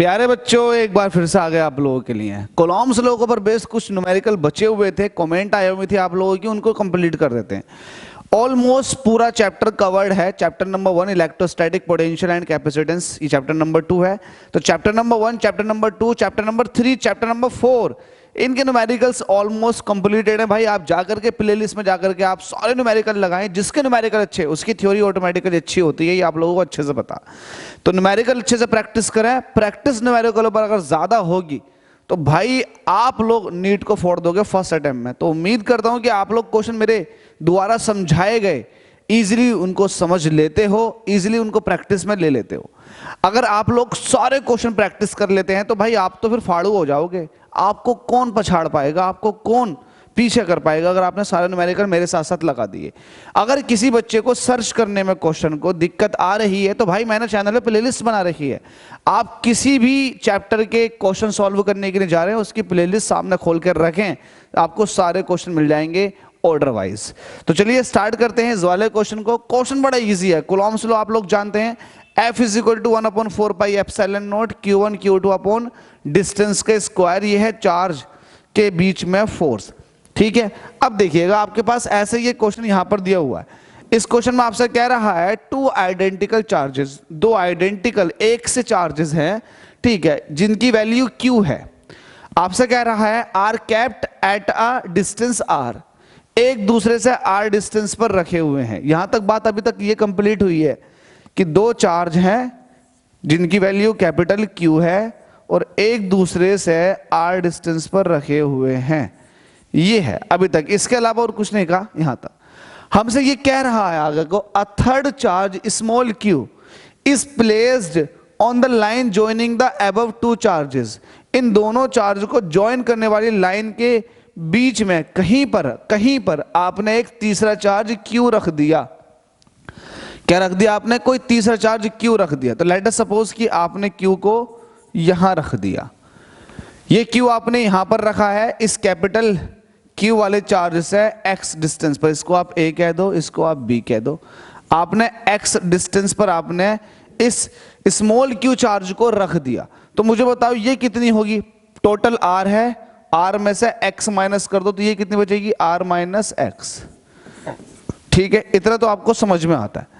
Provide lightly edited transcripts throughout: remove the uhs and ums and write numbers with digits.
प्यारे बच्चों, एक बार फिर से आ गए आप लोगों के लिए कोलॉम्स लोगों पर बेस्ड कुछ न्यूमेरिकल बचे हुए थे, कमेंट आए हुए थे आप लोगों की, उनको कंप्लीट कर देते हैं। ऑलमोस्ट पूरा चैप्टर कवर्ड है। Chapter number 1 electrostatic potential and capacitance, ये चैप्टर नंबर 2 है। तो chapter number 1, chapter number 2, chapter number 3, chapter number 4, इनके न्यूमेरिकल्स ऑलमोस्ट कंप्लीटेड है। भाई आप जाकर के प्लेलिस्ट में जाकर के आप सारे न्यूमेरिकल लगाएं, जिसके न्यूमेरिकल अच्छे उसकी थ्योरी ऑटोमेटिकली अच्छी होती है, ये आप लोगों को अच्छे से पता। तो न्यूमेरिकल अच्छे से प्रैक्टिस करें। प्रैक्टिस न्यूमेरिकल पर अगर ज्यादा होगी तो भाई आप लोग नीट को फोड़ दोगे फर्स्ट अटेम्प्ट में। तो उम्मीद करता हूं कि आप लोग क्वेश्चन मेरे द्वारा समझाए गए इजीली उनको समझ लेते हो, इजीली उनको प्रैक्टिस में ले लेते हो। अगर आप लोग सारे क्वेश्चन प्रैक्टिस कर लेते हैं तो भाई आप तो फिर फाड़ू हो जाओगे। आपको कौन पछाड़ पाएगा, आपको कौन पीछे कर पाएगा अगर आपने सारे न्यूमेरिकल मेरे साथ साथ लगा दिए। अगर किसी बच्चे को सर्च करने में क्वेश्चन को दिक्कत आ रही है तो भाई मैंने चैनल पे प्लेलिस्ट बना रखी है। आप किसी भी चैप्टर के क्वेश्चन सॉल्व करने के लिए जा रहे हैं, उसकी प्लेलिस्ट सामने खोल कर रखें, आपको सारे क्वेश्चन मिल जाएंगे ऑर्डर वाइज। तो चलिए स्टार्ट करते हैं इस वाले क्वेश्चन को। क्वेश्चन बड़ा इजी है। कूलॉम्स लॉ आप लोग जानते हैं, F is equal to 1/4 pi epsilon not Q1 Q2 upon distance के स्क्वायर। ये है चार्ज के बीच में फोर्स, ठीक है। अब देखिएगा आपके पास ऐसे ये क्वेश्चन यहां पर दिया हुआ है। इस क्वेश्चन में आपसे कह रहा है टू आइडेंटिकल चार्जेस, दो आइडेंटिकल एक से चार्जेस हैं, ठीक है, जिनकी वैल्यू Q है। आपसे कह रहा है are kept at a distance R, एक दूसरे से R डिस्टेंस पर रखे हुए हैं। यहां तक बात अभी तक ये कंप्लीट हुई है कि दो चार्ज हैं जिनकी वैल्यू कैपिटल Q है और एक दूसरे से R डिस्टेंस पर रखे हुए हैं। ये है अभी तक, इसके अलावा और कुछ नहीं कहा यहां तक। हमसे ये कह रहा है आगे को a third charge small q is placed on the line joining the above two charges. इन दोनों चार्ज को ज्वाइन करने वाली लाइन के बीच में कहीं पर आपने एक तीसरा चार्ज q रख दिया। क्या रख दिया आपने? कोई तीसरा चार्ज q रख दिया। तो लेट अस सपोज कि आपने q को यहां रख दिया। ये q आपने यहां पर रखा है इस कैपिटल Q वाले चार्ज से x डिस्टेंस पर। इसको आप A कह दो, इसको आप B कह दो। आपने x डिस्टेंस पर आपने इस स्मॉल q चार्ज को रख दिया। तो मुझे बताओ ये कितनी होगी? टोटल R है, R में से x माइनस कर दो तो ये कितनी बचेगी? R माइनस x, ठीक है। इतना तो आपको समझ में आता है।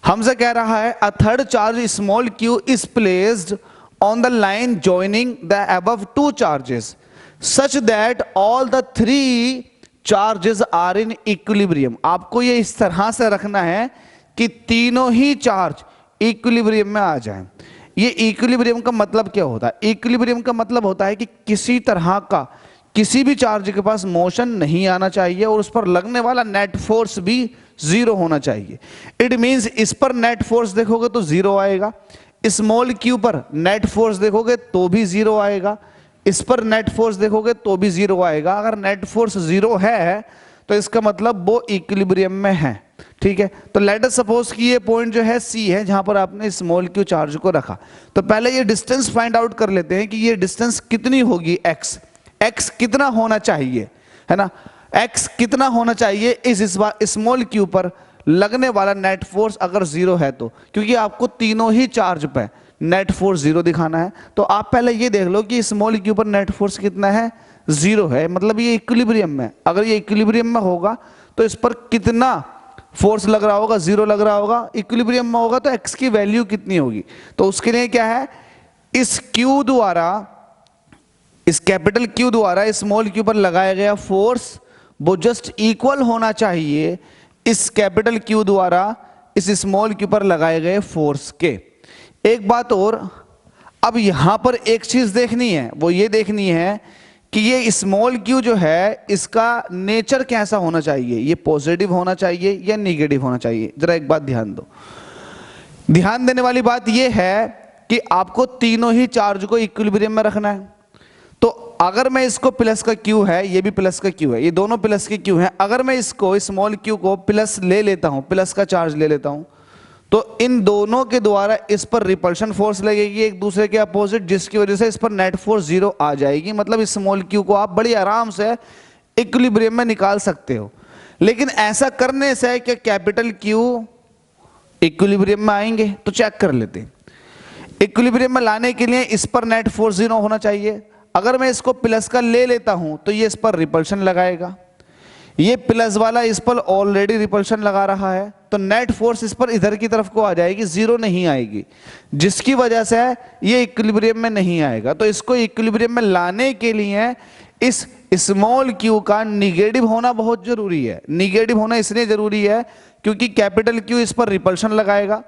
हमसे कह रहा है अ third charge small q is placed on the line joining the above two charges such that all the three charges are in equilibrium। आपको ये इस तरह से रखना है कि तीनों ही चार्ज इक्विलिब्रियम में आ जाएं। ये इक्विलिब्रियम का मतलब क्या होता है? इक्विलिब्रियम का मतलब होता है कि किसी तरह का किसी भी चार्ज के पास मोशन नहीं आना चाहिए और उस पर लगने वाला नेट फोर्स भी जीरो होना चाहिए। इट मींस इस पर नेट फोर्स देखोगे तो जीरो आएगा, स्मॉल q पर नेट फोर्स देखोगे तो भी जीरो आएगा, इस पर नेट फोर्स देखोगे तो भी जीरो आएगा। अगर नेट फोर्स जीरो है तो इसका मतलब वो इक्विलिब्रियम में है, ठीक है। तो लेट अस सपोज कि ये पॉइंट जो है C है जहां पर आपने स्मॉल q चार्ज को रखा। तो पहले ये डिस्टेंस फाइंड आउट कर लेते हैं कि ये डिस्टेंस कितनी होगी। x कितना होना चाहिए, है ना, x कितना होना चाहिए इस स्मॉल q पर लगने वाला नेट फोर्स अगर जीरो है तो, क्योंकि आपको तीनों ही चार्ज पे नेट फोर्स जीरो दिखाना है। तो आप पहले ये देख लो कि स्मॉल q पर नेट फोर्स कितना है? जीरो है, मतलब ये इक्विलिब्रियम में। अगर ये इक्विलिब्रियम में होगा तो इस पर कितना फोर्स लग रहा होगा? जीरो लग रहा होगा। इक्विलिब्रियम में होगा तो x की वैल्यू कितनी होगी? तो उसके लिए क्या है, इस q द्वारा, इस कैपिटल Q द्वारा स्मॉल q पर लगाया गया फोर्स वो जस्ट इक्वल होना चाहिए इस कैपिटल Q द्वारा इस स्मॉल q पर लगाए गए फोर्स के। एक बात और, अब यहां पर एक चीज देखनी है, वो ये देखनी है कि ये स्मॉल q जो है इसका नेचर कैसा होना चाहिए। ये पॉजिटिव होना चाहिए या नेगेटिव होना चाहिए? जरा एक बात ध्यान दो। ध्यान देने वाली बात ये है कि आपको तीनों ही चार्ज को इक्विलिब्रियम में रखना है। तो अगर मैं इसको प्लस का q है, ये भी प्लस का q है, ये दोनों प्लस के q हैं, अगर मैं इसको स्मॉल q को प्लस ले लेता हूं, प्लस का चार्ज ले लेता हूं, तो इन दोनों के द्वारा इस पर रिपल्शन फोर्स लगेगी एक दूसरे के अपोजिट, जिसकी वजह से इस पर नेट फोर्स जीरो आ जाएगी। मतलब इस स्मॉल q को आप बड़ी आराम से इक्विलिब्रियम में निकाल सकते हो। लेकिन ऐसा करने से क्या कैपिटल Q इक्विलिब्रियम में आएंगे? तो चेक कर लेते हैं। इक्विलिब्रियम में लाने के लिए इस पर नेट फोर्स 0 होना चाहिए। अगर मैं इसको प्लस का ले लेता हूं तो ये इस पर रिपल्शन लगाएगा, ये प्लस वाला इस पर ऑलरेडी रिपल्शन लगा रहा है, तो नेट फोर्स इस पर इधर की तरफ को आ जाएगी, 0 नहीं आएगी, जिसकी वजह से ये इक्विलिब्रियम में नहीं आएगा। तो इसको इक्विलिब्रियम में लाने के लिए इस स्मॉल क्यू का निगेटिव होना बहुत जरूरी है। निगेटिव होना इसलिए जरूरी है क्योंकि कैपिटल क्यू इस पर रिपल्शन लगाएगा।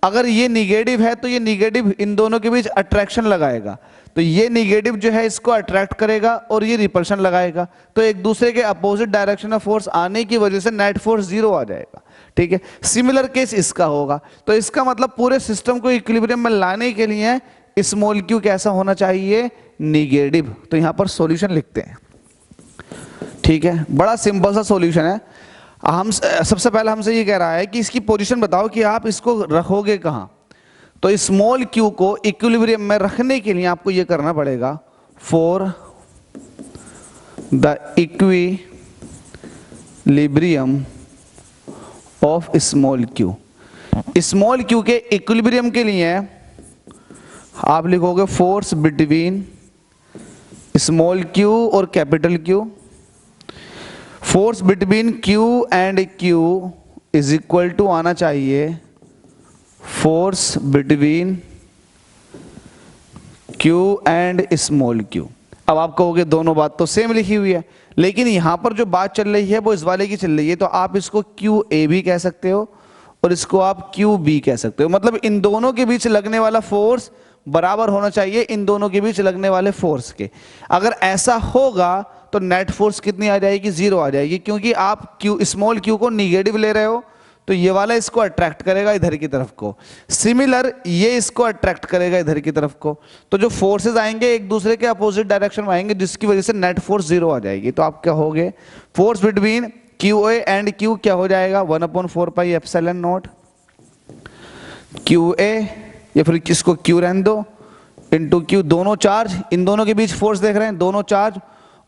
अगर ये निगेटिव है तो ये निगेटिव इन दोनों के बीच अट्रैक्शन लगाएगा, तो ये निगेटिव जो है इसको अट्रैक्ट करेगा और ये रिपल्शन लगाएगा, तो एक दूसरे के अपोजिट डायरेक्शन ऑफ फोर्स आने की वजह से नेट फोर्स 0 आ जाएगा। ठीक है, सिमिलर केस इसका होगा। तो इसका मतलब पूरे सिस्टम को इक्विलिब्रियम में लाने के लिए स्मॉल क्यू कैसा होना चाहिए, निगेटिव। तो यहां पर सॉल्यूशन लिखते हैं। ठीक है, बड़ा सिंपल सा सॉल्यूशन है। हम सबसे पहले हमसे ये कह रहा है कि इसकी पोजीशन बताओ कि आप इसको रखोगे कहां। तो स्मॉल क्यू को इक्विलिब्रियम में रखने के लिए आपको ये करना पड़ेगा, for the equilibrium of small Q. Small Q के इक्विलिब्रियम के लिए आप लिखोगे फोर्स बिटवीन स्मॉल क्यू और capital Q. Force between Q and Q is equal to आना चाहिए force between Q and small Q. अब आप कहोगे दोनों बात तो सेम लिखी हुई है, लेकिन यहां पर जो बात चल रही है वो इस वाले की चल रही है, तो आप इसको क्यू ए भी कह सकते हो और इसको आप क्यू बी कह सकते हो। मतलब इन दोनों के बीच लगने वाला फोर्स बराबर होना चाहिए इन दोनों के बीच लगने वाले फोर्स के। अगर ऐसा होगा तो नेट फोर्स कितनी आ जाएगी, 0 आ जाएगी, क्योंकि आप क्यू स्मॉल क्यू को निगेटिव ले रहे हो, तो ये वाला इसको अट्रैक्ट करेगा इधर की तरफ को, सिमिलर ये इसको अट्रैक्ट करेगा इधर की तरफ को। तो जो फोर्सेस आएंगे एक दूसरे के अपोजिट डायरेक्शन में आएंगे, जिसकी वजह से नेट फोर्स 0 आ जाएगी। तो आप क्या होगे, force between Q A and Q क्या हो जाएगा, 1/4 pi epsilon not Q A, या फिर किसको क्यू रहने दो, इंटू क्यू, दोनों चार्ज, इन दोनों के बीच फोर्स देख रहे हैं, दोनों चार्ज,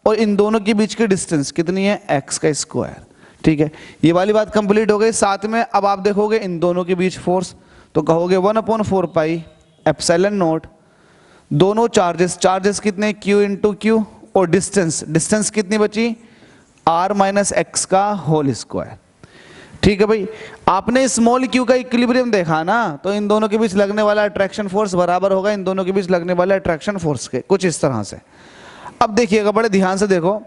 और इन दोनों के बीच की डिस्टेंस कितनी है, एक्स का स्क्वायर। ठीक है, ये वाली बात कंप्लीट हो गई। साथ में अब आप देखोगे इन दोनों के बीच फोर्स, तो कहोगे 1/4 पाई एप्सिलॉन नॉट, दोनों चार्जेस कितने, क्यू इंटू क्यू, और डिस्टेंस कितनी बची, r माइनस एक्स का होल स्क्वायर। ठीक है भाई, आपने स्मॉल क्यू का इक्विलिब्रियम देखा ना, तो इन दोनों के बीच लगने वाला अट्रैक्शन फोर्स बराबर होगा इन दोनों के बीच लगने वाले अट्रैक्शन फोर्स के, कुछ इस तरह से। अब देखिएगा, बड़े ध्यान से देखो,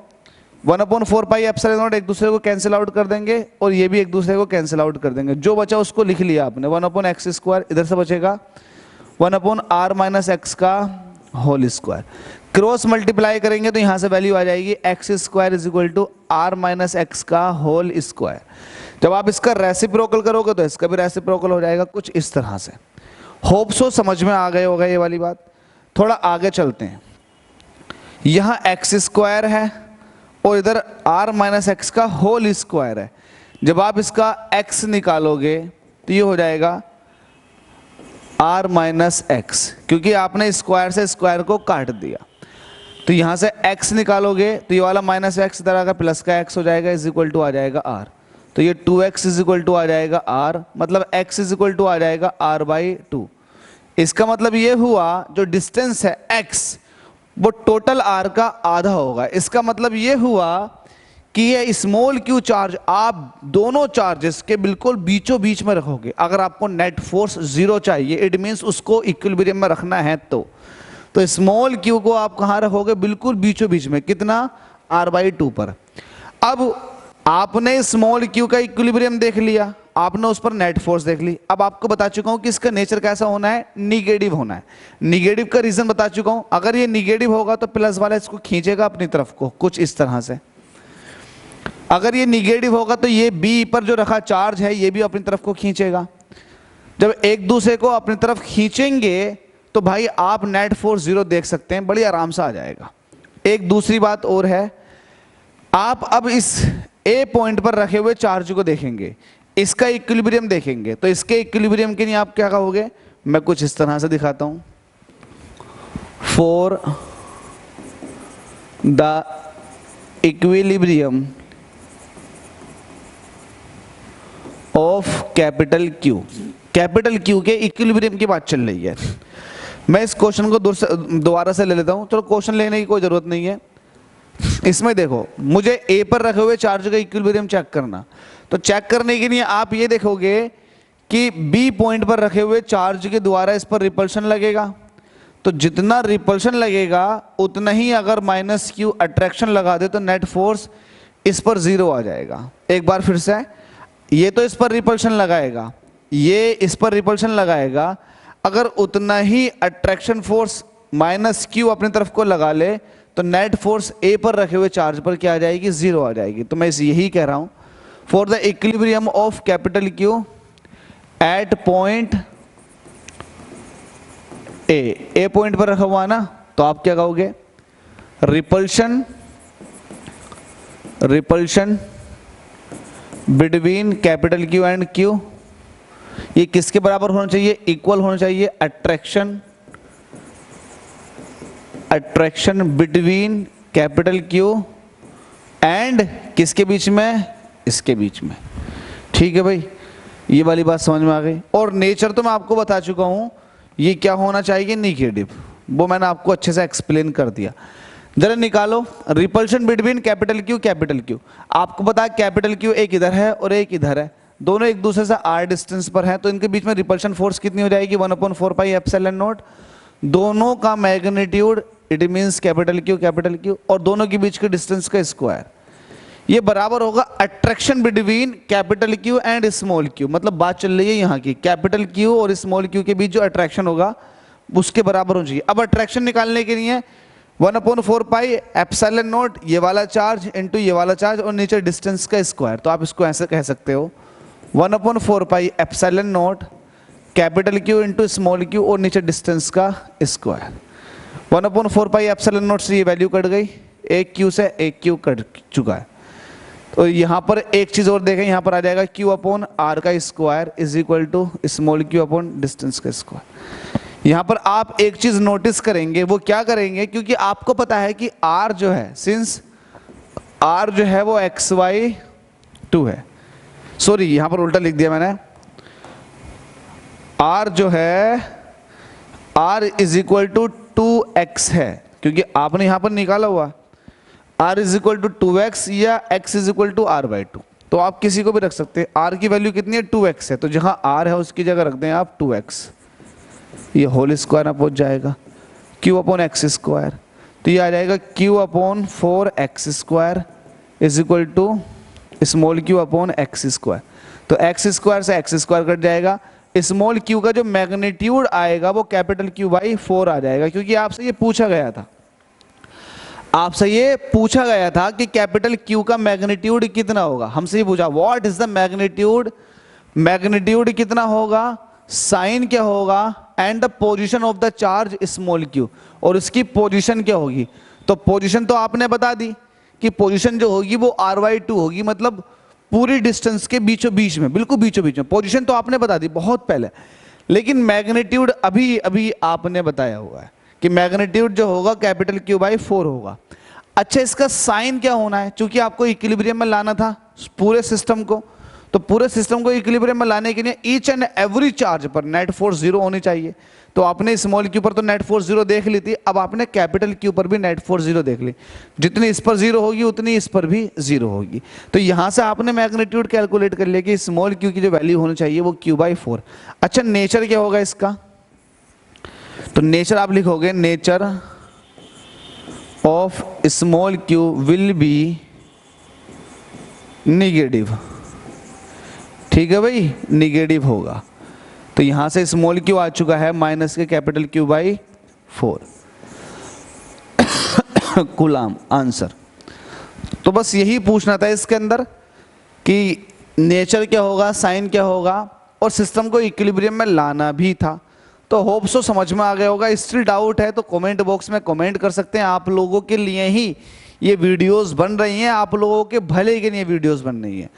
1/4 पाई एप्सिलॉन नॉट एक दूसरे को कैंसिल आउट कर देंगे और ये भी एक दूसरे को कैंसिल आउट कर देंगे, जो बचा उसको लिख लिया आपने, 1/x स्क्वायर, इधर से बचेगा 1/r माइनस एक्स का होल स्क्वायर। क्रॉस मल्टीप्लाई करेंगे तो यहां से वैल्यू आ जाएगी X square is equal to r minus X का होल स्क्वायर। जब आप इसका रेसिप्रोकल करोगे तो इसका भी रेसिप्रोकल हो जाएगा, कुछ इस तरह से। होप सो समझ में आ गए होगा ये वाली बात। थोड़ा आगे चलते हैं, यहां एक्स स्क्वायर है और इधर r माइनस एक्स का होल स्क्वायर है। जब आप इसका x निकालोगे तो ये हो जाएगा r माइनस एक्स, क्योंकि आपने स्क्वायर से स्क्वायर को काट दिया। तो यहां से x निकालोगे तो ये वाला माइनस एक्स इधर आकर प्लस का x हो जाएगा, इज इक्वल टू आ जाएगा r। तो ये 2x इज इक्वल टू आ जाएगा r, मतलब x इज इक्वल टू आ जाएगा r/2। इसका मतलब ये हुआ जो डिस्टेंस है x वो टोटल r का आधा होगा। इसका मतलब ये हुआ कि ये स्मॉल क्यू चार्ज आप दोनों चार्जेस के बिल्कुल बीचों बीच में रखोगे। अगर आपको नेट फोर्स 0 चाहिए, इट मींस उसको इक्विलिब्रियम में रखना है, तो स्मॉल क्यू को आप कहां रखोगे, बिल्कुल बीचों बीच में, कितना, r/2 पर। अब आपने स्मॉल क्यू का इक्विलिब्रियम देख लिया, आपने उस पर नेट फोर्स देख ली। अब आपको बता चुका हूं कि इसका नेचर कैसा होना है, निगेटिव होना है। निगेटिव का रीजन बता चुका हूं, अगर ये निगेटिव होगा तो प्लस वाला इसको खींचेगा अपनी तरफ को, कुछ इस तरह से। अगर ये निगेटिव होगा तो ये बी पर जो रखा चार्ज है ये भी अपनी तरफ को खींचेगा। जब एक दूसरे को अपनी तरफ खींचेंगे तो भाई आप नेट फोर्स 0 देख सकते हैं, बड़ी आराम से आ जाएगा। एक दूसरी बात और है, आप अब इस ए पॉइंट पर रखे हुए चार्ज को देखेंगे, इसका इक्विलिब्रियम देखेंगे, तो इसके इक्विलिब्रियम के लिए आप क्या कहोगे, मैं कुछ इस तरह से दिखाता हूं, for the equilibrium of capital Q. Capital Q के इक्विलिब्रियम की बात चल रही है। मैं इस क्वेश्चन को दोबारा से ले लेता हूं। चलो क्वेश्चन लेने की कोई जरूरत नहीं है। इसमें देखो, मुझे ए पर रखे हुए चार्ज का इक्विलिब्रियम चेक करना, तो चेक करने के लिए आप ये देखोगे कि बी पॉइंट पर रखे हुए चार्ज के द्वारा इस पर रिपल्शन लगेगा, तो जितना रिपल्शन लगेगा उतना ही अगर माइनस क्यू अट्रैक्शन लगा दे तो नेट फोर्स इस पर जीरो आ जाएगा। एक बार फिर से, ये तो इस पर रिपल्शन लगाएगा, ये इस पर रिपल्शन लगाएगा, अगर उतना ही अट्रैक्शन फोर्स माइनस क्यू अपनी तरफ को लगा ले तो नेट फोर्स ए पर रखे हुए चार्ज पर क्या आ जाएगी, जीरो आ जाएगी। तो मैं यही कह रहा हूं, for the equilibrium of capital Q at point A point पर रखा हुआ ना, तो आप क्या कहोगे, repulsion between capital Q and Q, ये किसके बराबर होना चाहिए, इक्वल होना चाहिए attraction between capital Q and किसके बीच में, इसके बीच में। ठीक है भाई, ये वाली बात समझ में आ गई। और नेचर तो मैं आपको बता चुका हूं, ये क्या होना चाहिए, निगेटिव, वो मैंने आपको अच्छे से एक्सप्लेन कर दिया। जरा निकालो रिपल्शन बिटवीन कैपिटल क्यू। आपको पता है कैपिटल क्यू एक इधर है और एक इधर है, दोनों एक दूसरे से r डिस्टेंस पर हैं, तो इनके बीच में रिपल्शन फोर्स कितनी हो जाएगी, 1/4 पाई एप्सिलॉन नॉट। दोनों का magnitude it means capital Q और दोनों के बीच के डिस्टेंस का स्क्वायर, ये बराबर होगा attraction between capital Q and small Q. मतलब बात चल रही है यहाँ की, कैपिटल क्यू और स्मॉल क्यू के बीच जो अट्रैक्शन होगा उसके बराबर होना चाहिए। अब अट्रैक्शन निकालने के लिए 1/4 पाई एप्सिलॉन नॉट ये वाला चार्ज इनटू ये वाला चार्ज और नीचे डिस्टेंस का स्क्वायर, तो आप इसको ऐसे कह सकते हो 1/4 pi epsilon not capital Q into small Q और नीचे डिस्टेंस का स्क्वायर। 1/4 पाई एप्सिलॉन नॉट से ये वैल्यू कट गई, एक क्यू से एक क्यू कट चुका है। तो यहाँ पर एक चीज और देखें, यहाँ पर आ जाएगा क्यू अपॉन आर का square is equal to small Q upon distance का स्क्वायर। यहाँ पर आप एक चीज नोटिस करेंगे, वो क्या करेंगे, क्योंकि आपको पता है कि आर जो है, सिंस आर जो है वो xy2 है, सॉरी यहाँ पर उल्टा लिख दिया मैंने, आर जो है are is equal to 2x है, क्योंकि आपने यहाँ पर निकाला हुआ r is equal to 2x या x is equal to r/2, तो आप किसी को भी रख सकते हैं। r की वैल्यू कितनी है, 2x है, तो जहां r है उसकी जगह रख दें आप 2x, ये होल स्क्वायर में पहुंच जाएगा q अपॉन एक्स स्क्वायर, तो ये आ जाएगा q upon 4x square is equal to small q upon X square. तो एक्स स्क्वायर से एक्स स्क्वायर कट जाएगा, स्मॉल q का जो मैग्नीट्यूड आएगा वो कैपिटल Q/4 आ जाएगा, क्योंकि आपसे ये पूछा गया था, कि कैपिटल Q का मैग्नीट्यूड कितना होगा। हमसे ये पूछा व्हाट इज द मैग्नीट्यूड कितना होगा, साइन क्या होगा and the position of the charge small q, और इसकी पोजीशन क्या होगी। तो पोजीशन तो आपने बता दी कि पोजीशन जो होगी वो r/2 होगी, मतलब पूरी डिस्टेंस के बीचों बीच में, बिल्कुल बीचों बीच में। पोजीशन तो आपने बता दी बहुत पहले, लेकिन मैग्नीट्यूड अभी अभी आपने बताया हुआ है कि मैग्नीट्यूड जो होगा कैपिटल Q/4 होगा। अच्छा, इसका साइन क्या होना है, क्योंकि आपको इक्विलिब्रियम में लाना था पूरे सिस्टम को, तो पूरे सिस्टम को इक्विलिब्रियम में लाने के लिए ईच एंड एवरी चार्ज पर नेट फोर्स जीरो होनी चाहिए। तो आपने स्मॉल क्यू पर तो नेट फोर्स जीरो देख ली थी, अब आपने कैपिटल क्यू पर भी नेट फोर्स जीरो देख ली, जितनी इस पर जीरो होगी उतनी इस पर भी जीरो होगी। तो यहां से आपने मैग्नीट्यूड कैलकुलेट कर लिया कि स्मॉल क्यू की जो वैल्यू होनी चाहिए वो Q/4। अच्छा, नेचर क्या होगा इसका, तो नेचर आप लिखोगे nature of small Q will be negative. ठीक है भाई, निगेटिव होगा, तो यहां से स्मॉल क्यू आ चुका है माइनस के कैपिटल Q/4 कूलाम आंसर। तो बस यही पूछना था इसके अंदर कि नेचर क्या होगा, साइन क्या होगा, और सिस्टम को इक्विलिब्रियम में लाना भी था। तो होप सो समझ में आ गया होगा। स्टिल डाउट है तो कमेंट बॉक्स में कमेंट कर सकते हैं। आप लोगों के लिए ही ये वीडियोस बन रही हैं, आप लोगों के भले के लिए वीडियोस बन रही हैं,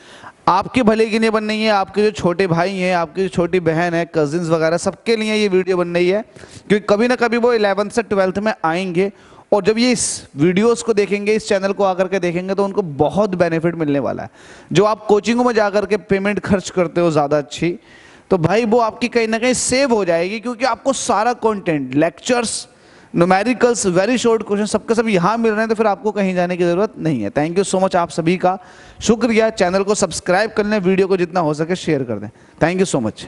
आपके भले के लिए बन रही है। आपके जो छोटे भाई हैं, आपकी जो छोटी बहन है, कजिन्स वगैरह, सबके लिए ये वीडियो बन रही है, क्योंकि कभी ना कभी वो 11th से 12th में आएंगे और जब ये इस वीडियोस को देखेंगे, इस चैनल को आकर के देखेंगे, तो उनको बहुत बेनिफिट मिलने वाला है। जो आप कोचिंगों में जाकर के पेमेंट खर्च करते हो ज़्यादा अच्छी, तो भाई वो आपकी कहीं ना कहीं सेव हो जाएगी, क्योंकि आपको सारा content, lectures, numericals, very short question सबके सब यहाँ मिल रहे हैं, तो फिर आपको कहीं जाने की जरूरत नहीं है। थैंक यू सो मच, आप सभी का शुक्रिया। चैनल को सब्सक्राइब कर लें, वीडियो को जितना हो सके शेयर कर दें। Thank you so much.